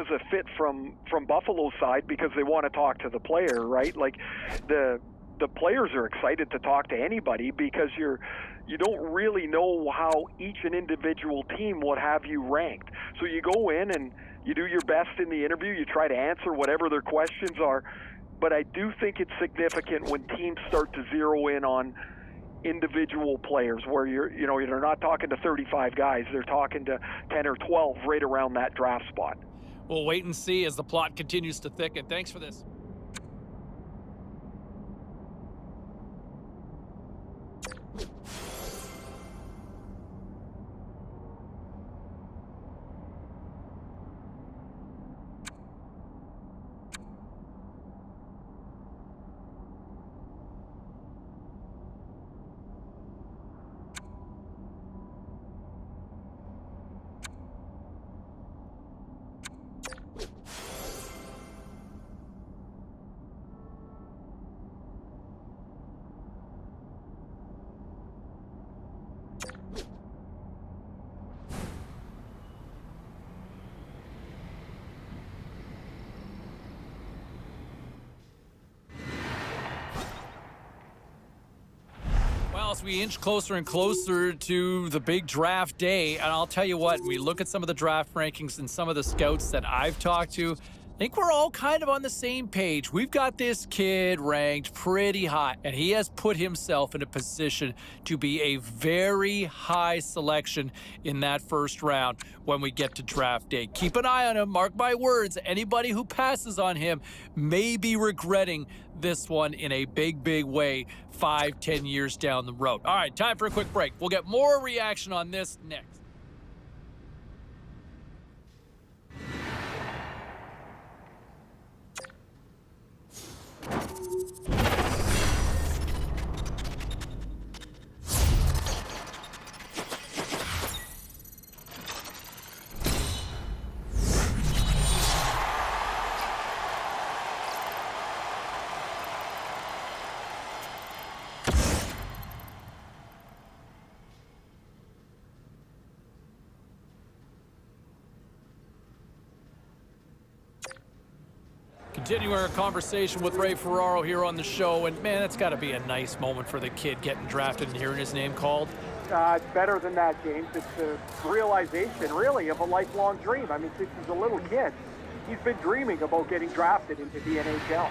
as a fit from Buffalo's side because they want to talk to the player, right? Like the players are excited to talk to anybody because you don't really know how each and individual team would have you ranked. So you go in and you do your best in the interview, you try to answer whatever their questions are, but I do think it's significant when teams start to zero in on individual players where you're not talking to 35 guys, they're talking to 10 or 12 right around that draft spot. We'll wait and see as the plot continues to thicken. Thanks for this. As we inch closer and closer to the big draft day, and I'll tell you what, we look at some of the draft rankings and some of the scouts that I've talked to, I think we're all kind of on the same page. We've got this kid ranked pretty high, and he has put himself in a position to be a very high selection in that first round when we get to draft day. Keep an eye on him. Mark my words, anybody who passes on him may be regretting this one in a big, big way 5-10 years down the road. All right, time for a quick break. We'll get more reaction on this next. Continuing our conversation with Ray Ferraro here on the show, and man, that's got to be a nice moment for the kid getting drafted and hearing his name called. It's better than that, James. It's a realization, really, of a lifelong dream. I mean, since he's a little kid, he's been dreaming about getting drafted into the NHL.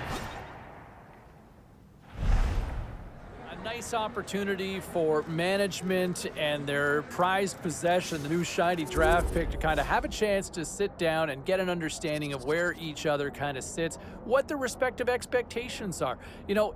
A nice opportunity for management and their prized possession, the new shiny draft pick, to kind of have a chance to sit down and get an understanding of where each other kind of sits, what their respective expectations are. You know,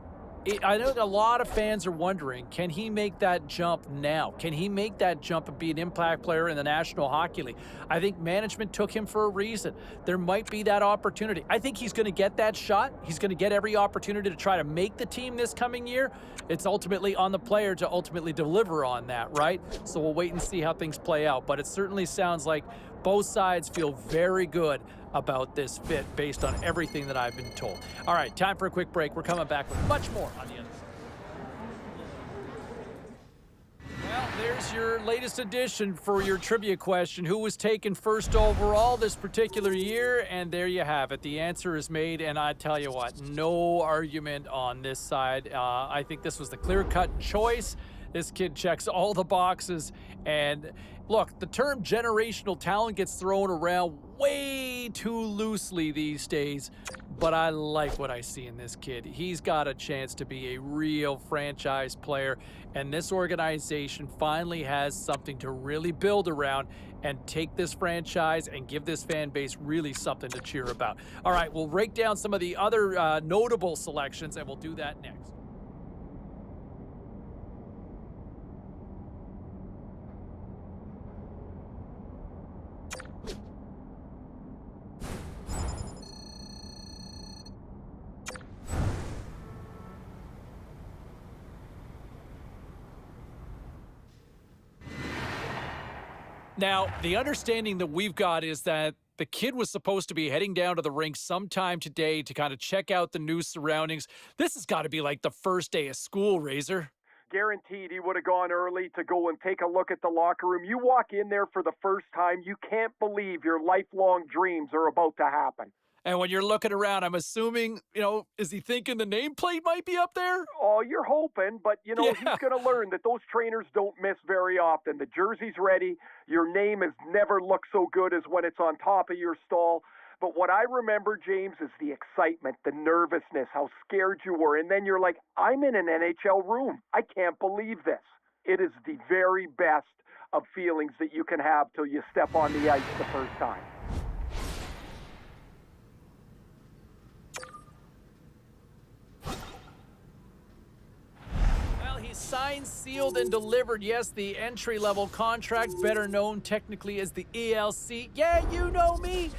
I know a lot of fans are wondering, can he make that jump now? Can he make that jump and be an impact player in the National Hockey League? I think management took him for a reason. There might be that opportunity. I think he's going to get that shot. He's going to get every opportunity to try to make the team this coming year. It's ultimately on the player to ultimately deliver on that, right? So we'll wait and see how things play out. But it certainly sounds like both sides feel very good about this fit based on everything that I've been told. All right, time for a quick break. We're coming back with much more on the other side. Well, there's your latest edition for your trivia question. Who was taken first overall this particular year? And there you have it. The answer is made, and I tell you what, no argument on this side. I think this was the clear-cut choice. This kid checks all the boxes. And look, the term generational talent gets thrown around way too loosely these days, but I like what I see in this kid. He's got a chance to be a real franchise player, and this organization finally has something to really build around and take this franchise and give this fan base really something to cheer about. All right, we'll break down some of the other notable selections, and we'll do that next. Now, the understanding that we've got is that the kid was supposed to be heading down to the rink sometime today to kind of check out the new surroundings. This has got to be like the first day of school, Razor. guaranteed he would have gone early to go and take a look at the locker room. You walk in there for the first time, you can't believe your lifelong dreams are about to happen. And when you're looking around, I'm assuming, is he thinking the nameplate might be up there? Oh, you're hoping, but, he's going to learn that those trainers don't miss very often. The jersey's ready. Your name has never looked so good as when it's on top of your stall. But what I remember, James, is the excitement, the nervousness, how scared you were. And then you're like, I'm in an NHL room. I can't believe this. It is the very best of feelings that you can have till you step on the ice the first time. Signed, sealed, and delivered. Yes, the entry-level contract, better known technically as the ELC, yeah, you know me,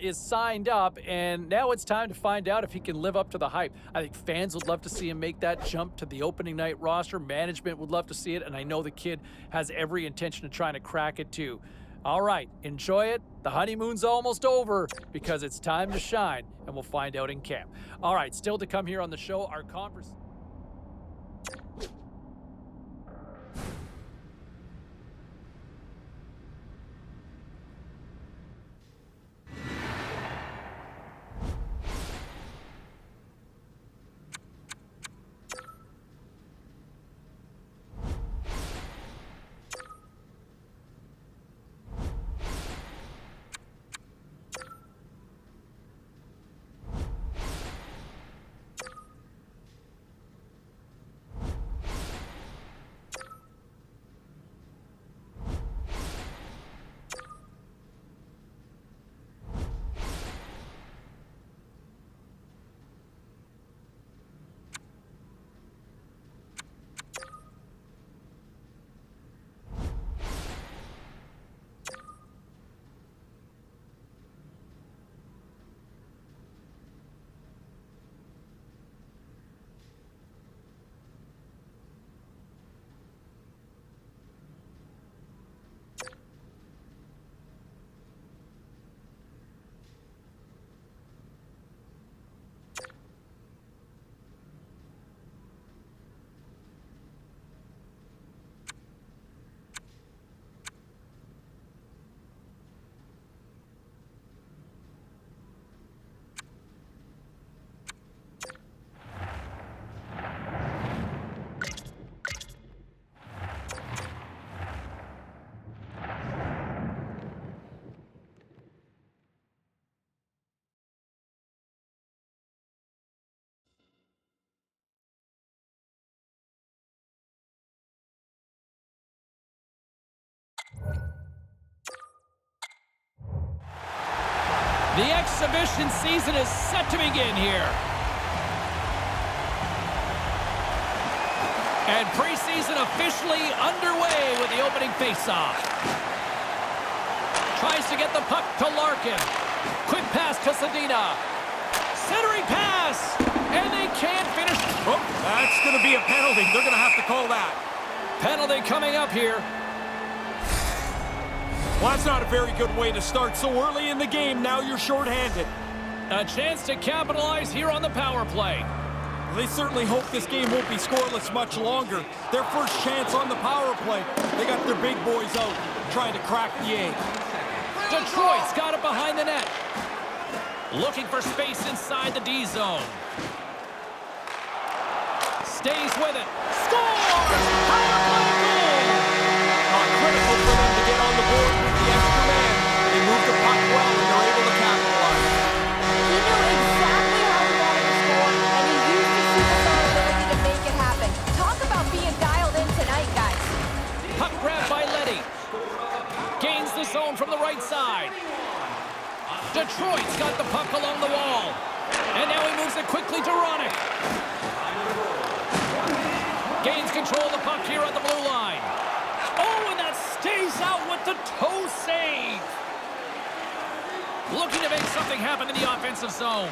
is signed up, and now it's time to find out if he can live up to the hype. I think fans would love to see him make that jump to the opening night roster. Management would love to see it, and I know the kid has every intention of trying to crack it too. All right, enjoy it. The honeymoon's almost over because it's time to shine, and we'll find out in camp. All right, still to come here on the show, our conversation. The exhibition season is set to begin here. And preseason officially underway with the opening faceoff. Tries to get the puck to Larkin. Quick pass to Sedina. Centering pass. And they can't finish. Oh, that's going to be a penalty. They're going to have to call that. Penalty coming up here. Well, that's not a very good way to start so early in the game. Now you're shorthanded. A chance to capitalize here on the power play. They certainly hope this game won't be scoreless much longer. Their first chance on the power play. They got their big boys out trying to crack the egg. Detroit's got it behind the net. Looking for space inside the D zone. Stays with it. Scores! Power play goal! Critical for them to get on the board with the extra man. They move the puck well and they're able to capitalize. He knew exactly how he wanted to score, and he used his superstar ability to make it happen. Talk about being dialed in tonight, guys. Puck grab by Leddy. Gains the zone from the right side. Detroit's got the puck along the wall. And now he moves it quickly to Ronick. Gains control of the puck here on the blue line. Oh, and that stays out with the toe save. Looking to make something happen in the offensive zone.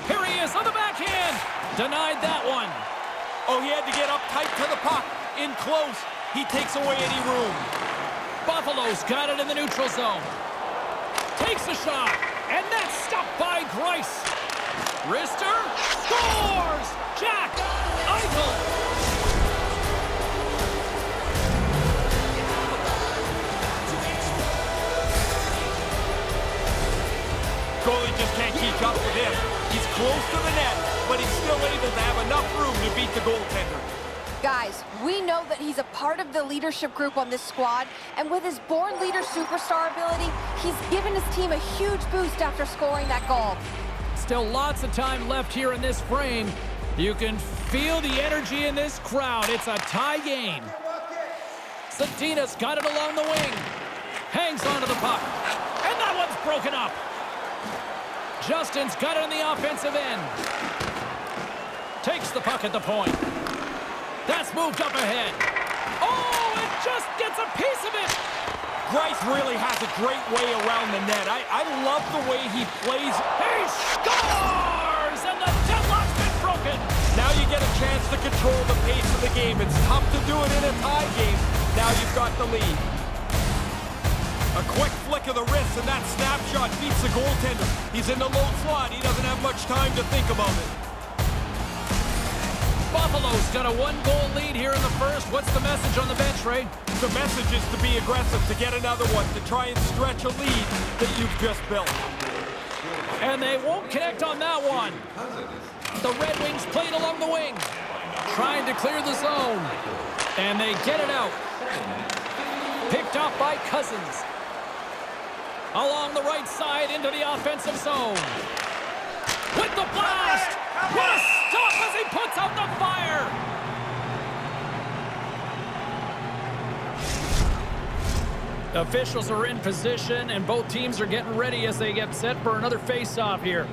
Here he is on the backhand. Denied that one. Oh, he had to get up tight to the puck. In close. He takes away any room. Buffalo's got it in the neutral zone. Takes a shot. And that's stopped by Grice. Wrister scores! Jack Eichel! Goalie just can't keep up with him. He's close to the net, but he's still able to have enough room to beat the goaltender. Guys, we know that he's a part of the leadership group on this squad, and with his born leader superstar ability, he's given his team a huge boost after scoring that goal. Still lots of time left here in this frame. You can feel the energy in this crowd. It's a tie game. Zadina's got it along the wing. Hangs onto the puck. And that one's broken up. Justin's got it on the offensive end. Takes the puck at the point. That's moved up ahead. Oh, it just gets a piece of it. Grice really has a great way around the net. I love the way he plays. He scores! And the deadlock's been broken. Now you get a chance to control the pace of the game. It's tough to do it in a tie game. Now you've got the lead. A quick flick of the wrist, and that snapshot beats the goaltender. He's in the low slot. He doesn't have much time to think about it. Buffalo's got a one-goal lead here in the first. What's the message on the bench, Ray? The message is to be aggressive, to get another one, to try and stretch a lead that you've just built. And they won't connect on that one. The Red Wings played along the wing, trying to clear the zone. And they get it out. Picked off by Cousins. Along the right side into the offensive zone. With the blast! What a stop as he puts out the fire! Officials are in position, and both teams are getting ready as they get set for another face-off here.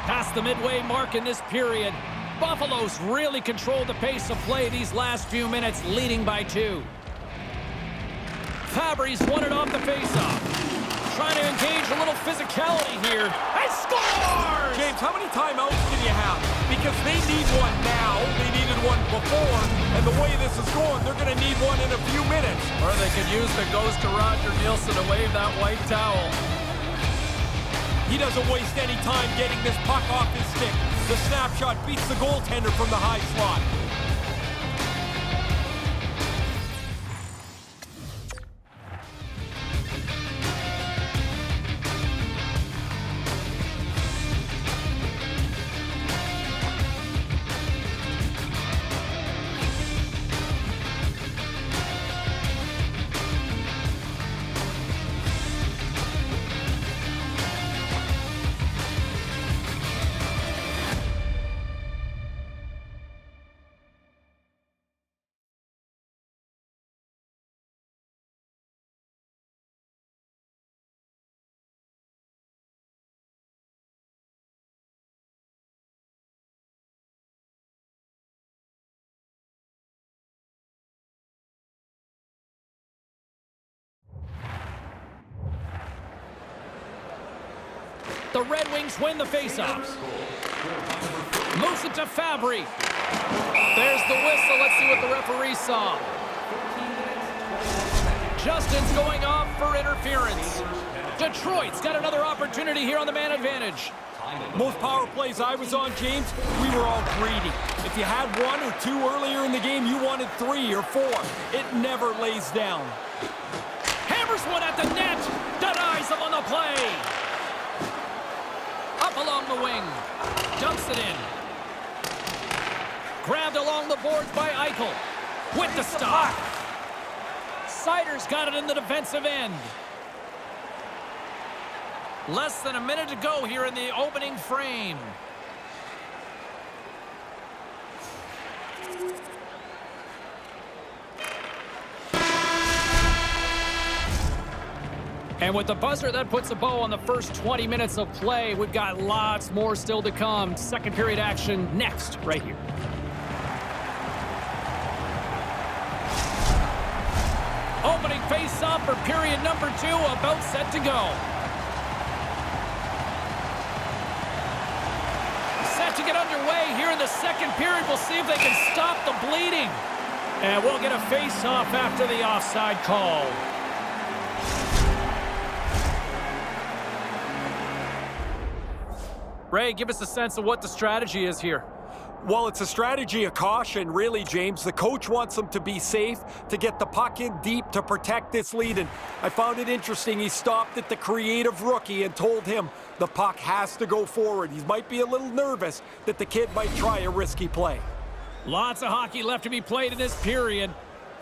Past the midway mark in this period, Buffalo's really controlled the pace of play these last few minutes, leading by 2. Fabry's won it off the faceoff. Trying to engage a little physicality here. And scores! James, how many timeouts can you have? Because they need one now. They needed one before. And the way this is going, they're going to need one in a few minutes. Or they could use the ghost of Roger Nielsen to wave that white towel. He doesn't waste any time getting this puck off his stick. The snapshot beats the goaltender from the high slot. The Red Wings win the faceoffs. Moves it to Fabry. There's the whistle. Let's see what the referee saw. Justin's going off for interference. Detroit's got another opportunity here on the man advantage. Most power plays I was on, James, we were all greedy. If you had 1 or 2 earlier in the game, you wanted 3 or 4. It never lays down. Hammers one at the net. Denies him on the play. Up along the wing. Dumps it in. Grabbed along the boards by Eichel. With the stop. Sider's got it in the defensive end. Less than a minute to go here in the opening frame. And with the buzzer, that puts a bow on the first 20 minutes of play. We've got lots more still to come. Second period action next, right here. Opening face-off for period number 2, about set to go. Set to get underway here in the second period. We'll see if they can stop the bleeding. And we'll get a face-off after the offside call. Ray, give us a sense of what the strategy is here. Well, it's a strategy of caution, really, James. The coach wants them to be safe, to get the puck in deep, to protect this lead. And I found it interesting. He stopped at the creative rookie and told him the puck has to go forward. He might be a little nervous that the kid might try a risky play. Lots of hockey left to be played in this period.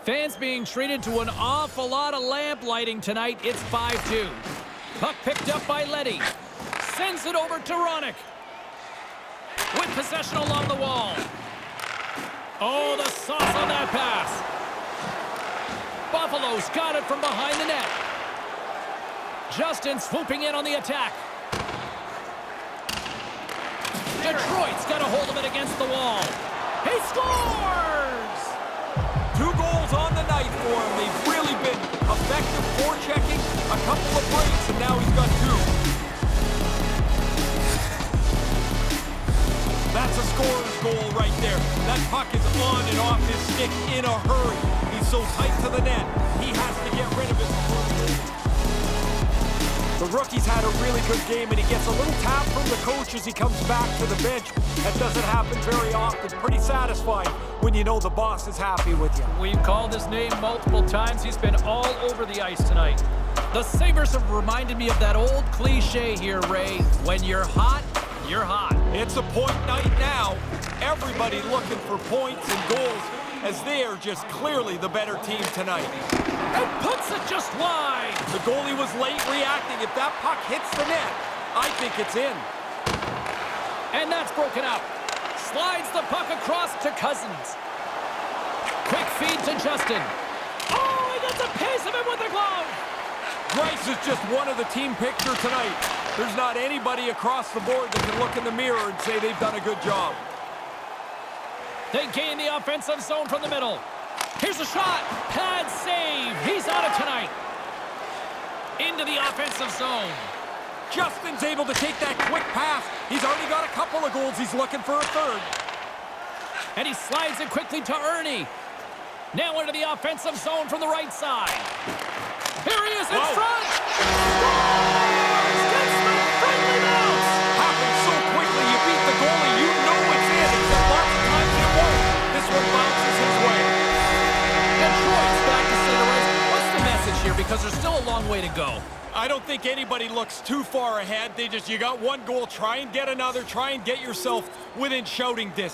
Fans being treated to an awful lot of lamp lighting tonight. It's 5-2. Puck picked up by Letty. Sends it over to Ronick. With possession along the wall. Oh, the sauce on that pass. Buffalo's got it from behind the net. Justin swooping in on the attack. Detroit's got a hold of it against the wall. He scores! 2 goals on the night for him. They've really been effective forechecking, a couple of breaks, and now he's got 2. That's a scorer's goal right there. That puck is on and off his stick in a hurry. He's so tight to the net, he has to get rid of it. The rookie's had a really good game, and he gets a little tap from the coach as he comes back to the bench. That doesn't happen very often. Pretty satisfying when you know the boss is happy with you. We've called his name multiple times. He's been all over the ice tonight. The Sabres have reminded me of that old cliche here, Ray. When you're hot, you're hot. It's a point night now. Everybody looking for points and goals as they are just clearly the better team tonight. And puts it just wide. The goalie was late reacting. If that puck hits the net, I think it's in. And that's broken up. Slides the puck across to Cousins. Quick feed to Justin. Oh, he gets a piece of it with the glove. Grice is just one of the team picture tonight. There's not anybody across the board that can look in the mirror and say they've done a good job. They gain the offensive zone from the middle. Here's a shot. Pad save. He's on it tonight. Into the offensive zone. Justin's able to take that quick pass. He's already got a couple of goals. He's looking for a third. And he slides it quickly to Ernie. Now into the offensive zone from the right side. Here he is in front. Scores! Gets the friendly bounce. Happens so quickly, you beat the goalie. You know it's in, except lots of times it won't. This one bounces his way. Detroit's back to center ice. What's the message here? Because there's still a long way to go. I don't think anybody looks too far ahead. You got one goal. Try and get another. Try and get yourself within shouting distance.